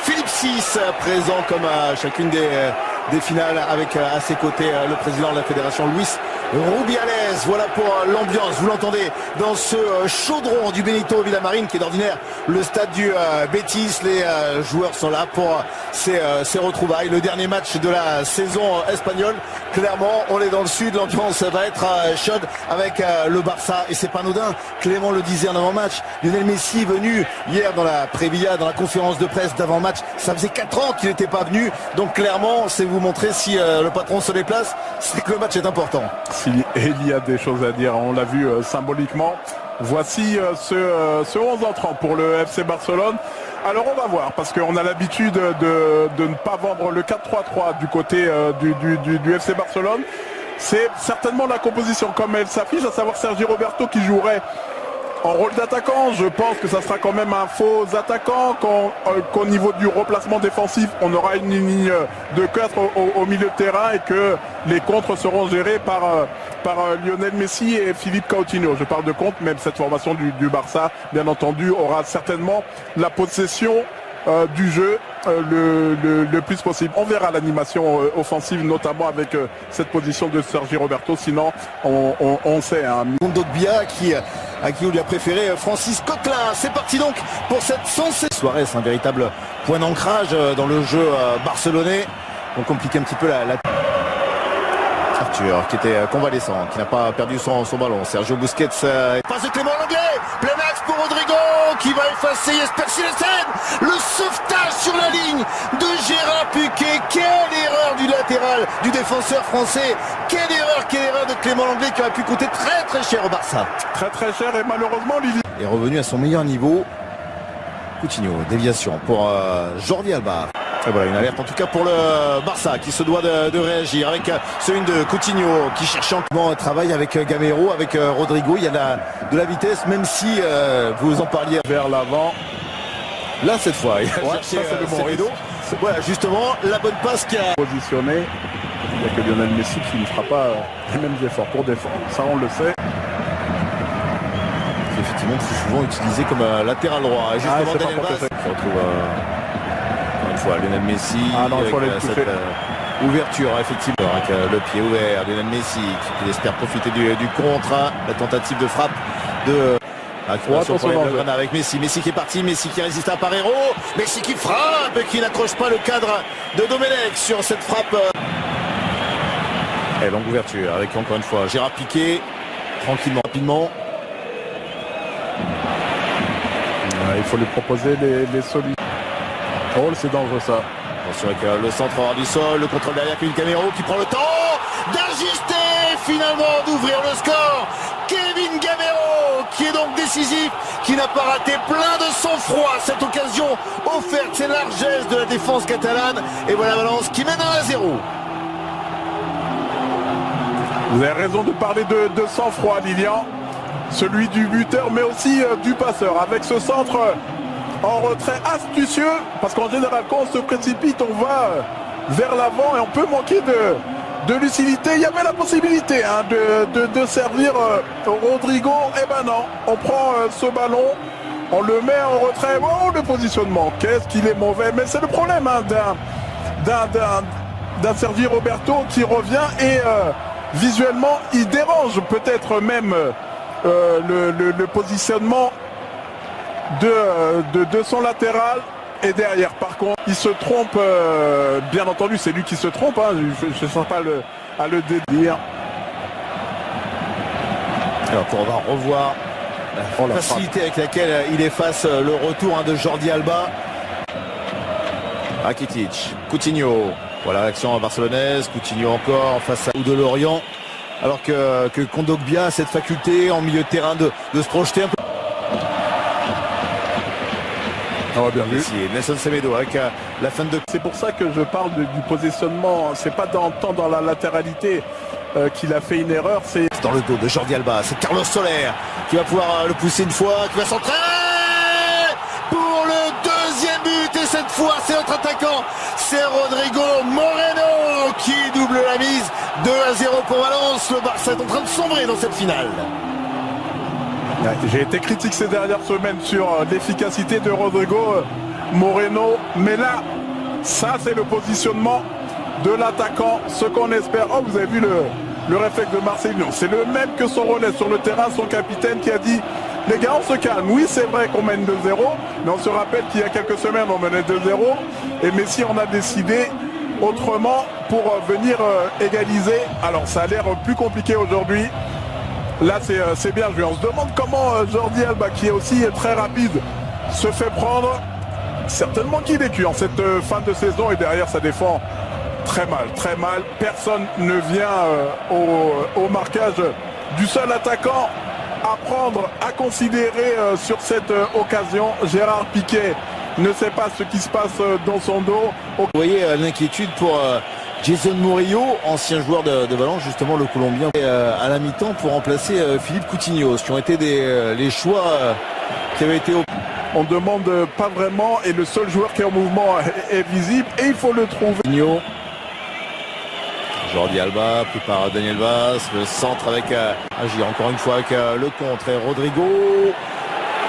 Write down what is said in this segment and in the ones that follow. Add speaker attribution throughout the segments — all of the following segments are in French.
Speaker 1: Philippe VI, présent comme à chacune des finales avec à ses côtés le président de la fédération Luis Rubiales. Voilà pour l'ambiance, vous l'entendez dans ce chaudron du Benito Villamarín qui est d'ordinaire le stade du Betis. Les joueurs sont là pour ces retrouvailles, le dernier match de la saison espagnole. Clairement on est dans le sud, l'ambiance va être chaude avec le Barça et c'est pas anodin. Clément le disait en avant-match, Lionel Messi est venu hier dans la Prévilla, dans la conférence de presse d'avant-match, ça faisait 4 ans qu'il n'était pas venu, donc clairement c'est vous montrer si le patron se déplace, c'est que le match est important.
Speaker 2: Il y a des choses à dire, on l'a vu symboliquement. Voici ce 11 entrant pour le FC Barcelone. Alors on va voir, parce qu'on a l'habitude de ne pas vendre le 4-3-3 du côté du FC Barcelone. C'est certainement la composition comme elle s'affiche, à savoir Sergi Roberto qui jouerait en rôle d'attaquant. Je pense que ça sera quand même un faux attaquant, qu'au niveau du replacement défensif on aura une ligne de 4 au milieu de terrain et que les contres seront gérés par Lionel Messi et Philippe Coutinho. Je parle de contre, même cette formation du Barça bien entendu aura certainement la possession du jeu le plus possible. On verra l'animation offensive notamment avec cette position de Sergi Roberto, sinon on sait
Speaker 1: Kondogbia à qui on lui a préféré Francis Coquelin. C'est parti donc pour cette soirée, c'est un véritable point d'ancrage dans le jeu barcelonais. On complique un petit peu la... Arthur qui était convalescent, qui n'a pas perdu son ballon. Sergio Busquets, passe de Clément Lenglet, plein axe pour Rodrigo qui va effacer Jesper Cillessen. Le sauvetage sur la ligne de Gérard Piqué. Quelle erreur du latéral, du défenseur français. Quelle erreur de Clément Lenglet qui aurait pu coûter très très cher au Barça.
Speaker 2: Très très cher et malheureusement Lili
Speaker 1: est revenu à son meilleur niveau. Coutinho, déviation pour Jordi Alba. Et voilà une alerte en tout cas pour le Barça qui se doit de réagir avec celui de Coutinho qui cherche encore travail avec Gamero, avec Rodrigo. Il y a de la vitesse, même si vous en parliez
Speaker 2: vers l'avant.
Speaker 1: Là cette fois, il a
Speaker 2: cherché, ça c'est le bon rideau.
Speaker 1: Voilà justement la bonne passe qui a
Speaker 2: positionné. Il n'y a que Lionel Messi qui ne fera pas les mêmes efforts pour défendre. Ça on le sait.
Speaker 1: C'est effectivement plus souvent utilisé comme latéral droit. Et justement Daniel Vaz se retrouve une fois Lionel Messi avec cette ouverture effectivement avec le pied ouvert. Lionel Messi qui espère profiter du contre, la tentative de frappe de avec Messi qui est parti, Messi qui résiste à Parero, Messi qui frappe et qui n'accroche pas le cadre de Domenech sur cette frappe. Et longue ouverture avec encore une fois Gérard Piqué, tranquillement, rapidement.
Speaker 2: Il faut lui proposer les solutions. Oh, c'est dangereux ça.
Speaker 1: Attention avec le centre hors du sol, le contrôle derrière Kevin Gamero qui prend le temps d'ajuster, finalement d'ouvrir le score. Kevin Gamero qui est donc décisif, qui n'a pas raté, plein de sang-froid cette occasion offerte, c'est largesse de la défense catalane. Et voilà Valence qui mène 1-0.
Speaker 2: Vous avez raison de parler de sang-froid, Lilian. Celui du buteur mais aussi du passeur avec ce centre en retrait astucieux, parce qu'en général quand on se précipite on va vers l'avant et on peut manquer de lucidité. Il y avait la possibilité de servir Rodrigo, et ben non, on prend ce ballon, on le met en retrait. Oh, le positionnement, qu'est-ce qu'il est mauvais, mais c'est le problème d'un Sergi Roberto qui revient et visuellement il dérange peut-être même le positionnement de son latéral. Et derrière par contre il se trompe, bien entendu c'est lui qui se trompe, je ne sens pas à le dédire.
Speaker 1: Alors on va revoir la facilité avec laquelle il efface le retour de Jordi Alba. Rakitic, Coutinho, voilà l'action barcelonaise, Coutinho encore face à de Lorient, alors que Kondogbia a cette faculté en milieu de terrain de se projeter un peu.
Speaker 2: Bien vu.
Speaker 1: Nelson Semedo avec la fin de...
Speaker 2: C'est pour ça que je parle du positionnement. C'est pas tant dans la latéralité qu'il a fait une erreur. C'est
Speaker 1: dans le dos de Jordi Alba. C'est Carlos Soler qui va pouvoir le pousser une fois, qui va s'entraîner pour le deuxième but. Et cette fois, c'est notre attaquant. C'est Rodrigo Moreno qui double la mise. 2-0 pour Valence. Le Barça est en train de sombrer dans cette finale.
Speaker 2: J'ai été critique ces dernières semaines sur l'efficacité de Rodrigo Moreno. Mais là, ça c'est le positionnement de l'attaquant, ce qu'on espère. Oh, vous avez vu le réflexe de Marcelinho. C'est le même que son relais sur le terrain, son capitaine qui a dit les gars, on se calme. Oui, c'est vrai qu'on mène 2-0, mais on se rappelle qu'il y a quelques semaines, on menait 2-0. Et Messi en a décidé autrement pour venir égaliser. Alors, ça a l'air plus compliqué aujourd'hui. Là, c'est bien joué. On se demande comment Jordi Alba, qui est aussi très rapide, se fait prendre. Certainement qu'il est cuit en cette fin de saison. Et derrière, ça défend très mal, très mal. Personne ne vient au marquage du seul attaquant à prendre, à considérer sur cette occasion. Gérard Piqué ne sait pas ce qui se passe dans son dos.
Speaker 1: Vous voyez l'inquiétude pour Jason Murillo, ancien joueur de Valence, justement le Colombien, à la mi-temps pour remplacer Philippe Coutinho, qui ont été les choix qui avaient été...
Speaker 2: On ne demande pas vraiment et le seul joueur qui est en mouvement est visible et il faut le trouver.
Speaker 1: Jordi Alba, pris par Daniel Vaz, le centre avec Agir, encore une fois avec le contre et Rodrigo.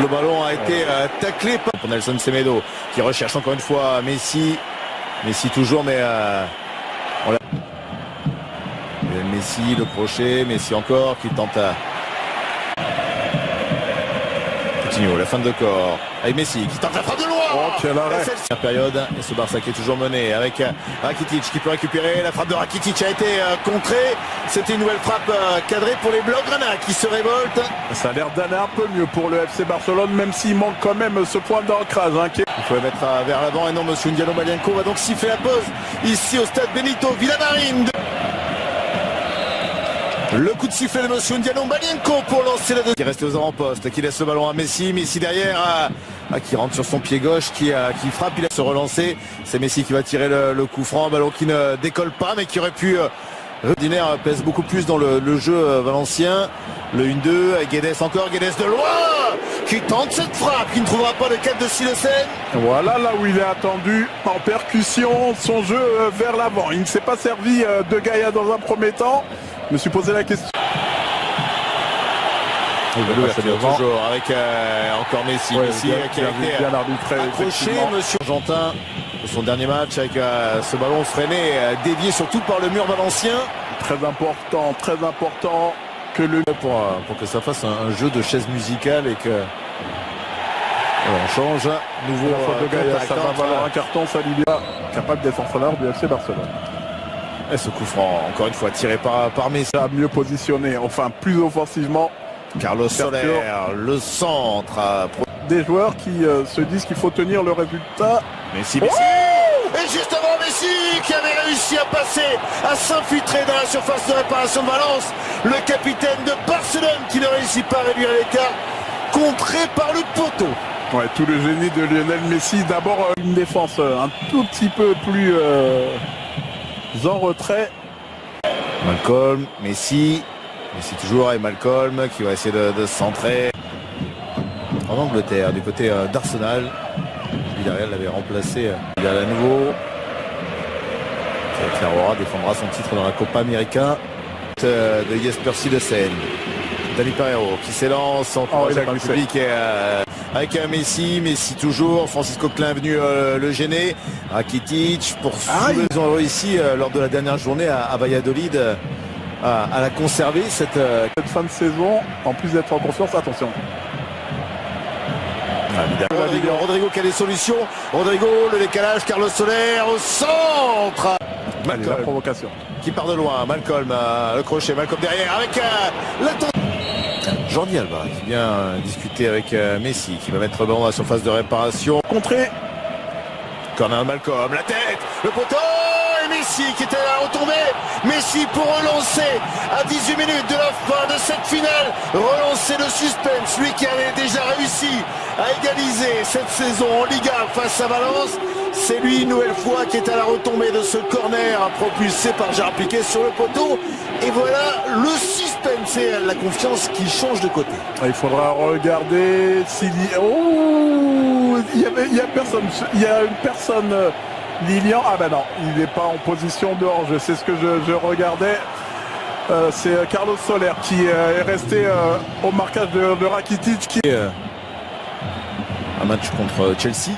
Speaker 1: Le ballon a été taclé par Nelson Semedo qui recherche encore une fois Messi. Messi toujours, mais on l'a... Messi, le crochet, Messi encore qui tente à... Coutinho, la fin de corps avec Messi qui tente la frappe de loin.
Speaker 2: Oh, quel arrêt.
Speaker 1: La période et ce Barça qui est toujours mené avec Rakitic qui peut récupérer. La frappe de Rakitic a été contrée. C'était une nouvelle frappe cadrée pour les Blaugrana qui se révoltent.
Speaker 2: Ça a l'air d'aller un peu mieux pour le FC Barcelone, même s'il manque quand même ce point d'ancrage.
Speaker 1: Il faut le mettre vers l'avant et non, monsieur Ndiano Malienko va donc siffler la pause ici au stade Benito Villamarín. Le coup de sifflet de monsieur Ndiano Malienko pour lancer la deuxième. Qui reste aux avant-postes, qui laisse le ballon à Messi. Messi derrière, qui rentre sur son pied gauche, qui frappe, il a se relancer. C'est Messi qui va tirer le coup franc, ballon qui ne décolle pas, mais qui aurait pu... Ordinaire pèse beaucoup plus dans le jeu valencien. Le 1-2, Guedes encore, Guedes de loin, qui tente cette frappe, qui ne trouvera pas le cadre de Silesen.
Speaker 2: Voilà là où il est attendu, en percussion, son jeu vers l'avant. Il ne s'est pas servi de Gaïa dans un premier temps. Je me suis posé la question.
Speaker 1: Toujours avec encore Messi,
Speaker 2: ouais,
Speaker 1: Messi
Speaker 2: bien,
Speaker 1: qui a été
Speaker 2: bien arbitré,
Speaker 1: accroché, monsieur Argentin, son dernier match avec ce ballon freiné, dévié surtout par le mur valencien.
Speaker 2: Très important que le...
Speaker 1: Pour que ça fasse un jeu de chaise musicale et que... on change, nouveau
Speaker 2: de Gaïa,
Speaker 1: contact,
Speaker 2: ça va valoir un carton, ça lui bien capable d'être en salaire du FC Barcelone.
Speaker 1: Et ce coup franc, encore une fois, tiré par Messi.
Speaker 2: Mieux positionné, enfin plus offensivement.
Speaker 1: Carlos Soler, le centre.
Speaker 2: Des joueurs qui se disent qu'il faut tenir le résultat.
Speaker 1: Messi. Et juste avant Messi qui avait réussi à passer, à s'infiltrer dans la surface de réparation de Valence. Le capitaine de Barcelone qui ne réussit pas à réduire l'écart, contré par le poteau.
Speaker 2: Ouais, tout le génie de Lionel Messi. D'abord une défense un tout petit peu plus en retrait.
Speaker 1: Malcolm, Messi toujours et Malcolm qui va essayer de se centrer en Angleterre du côté d'Arsenal. Villarreal l'avait remplacé. Il a à nouveau. Clairora défendra son titre dans la Copa América de Jesper Silesen. Dani Pereiro qui s'élance encouragé par le public et, avec Messi toujours. Francisco Klein est venu le gêner. Rakitic ils ont réussi lors de la dernière journée à Valladolid à la conserver cette
Speaker 2: fin de saison, en plus d'être en confiance. Attention.
Speaker 1: Rodrigo qui a des solutions. Rodrigo, le décalage, Carlos Soler au centre.
Speaker 2: Malcolm, la provocation.
Speaker 1: Qui part de loin. Malcolm, le crochet. Malcolm derrière avec Jordi Alba qui vient discuter avec Messi qui va mettre le ballon dans la surface de réparation.
Speaker 2: Contré.
Speaker 1: Corner Malcolm, la tête, le poteau et Messi qui était à retomber. Messi pour relancer à 18 minutes de la fin de cette finale. Relancer le suspense, lui qui avait déjà réussi à égaliser cette saison en Liga face à Valence. C'est lui une nouvelle fois qui est à la retombée de ce corner propulsé par Gérard Piqué sur le poteau. Et voilà le suspense et la confiance qui change de côté.
Speaker 2: Il faudra regarder s'il y... Oh, il y a personne. Il y a une personne. Lilian. Ah ben non, il n'est pas en position de hors-jeu. C'est ce que je regardais. C'est Carlos Soler qui est resté au marquage de Rakitic.
Speaker 1: Un match contre Chelsea.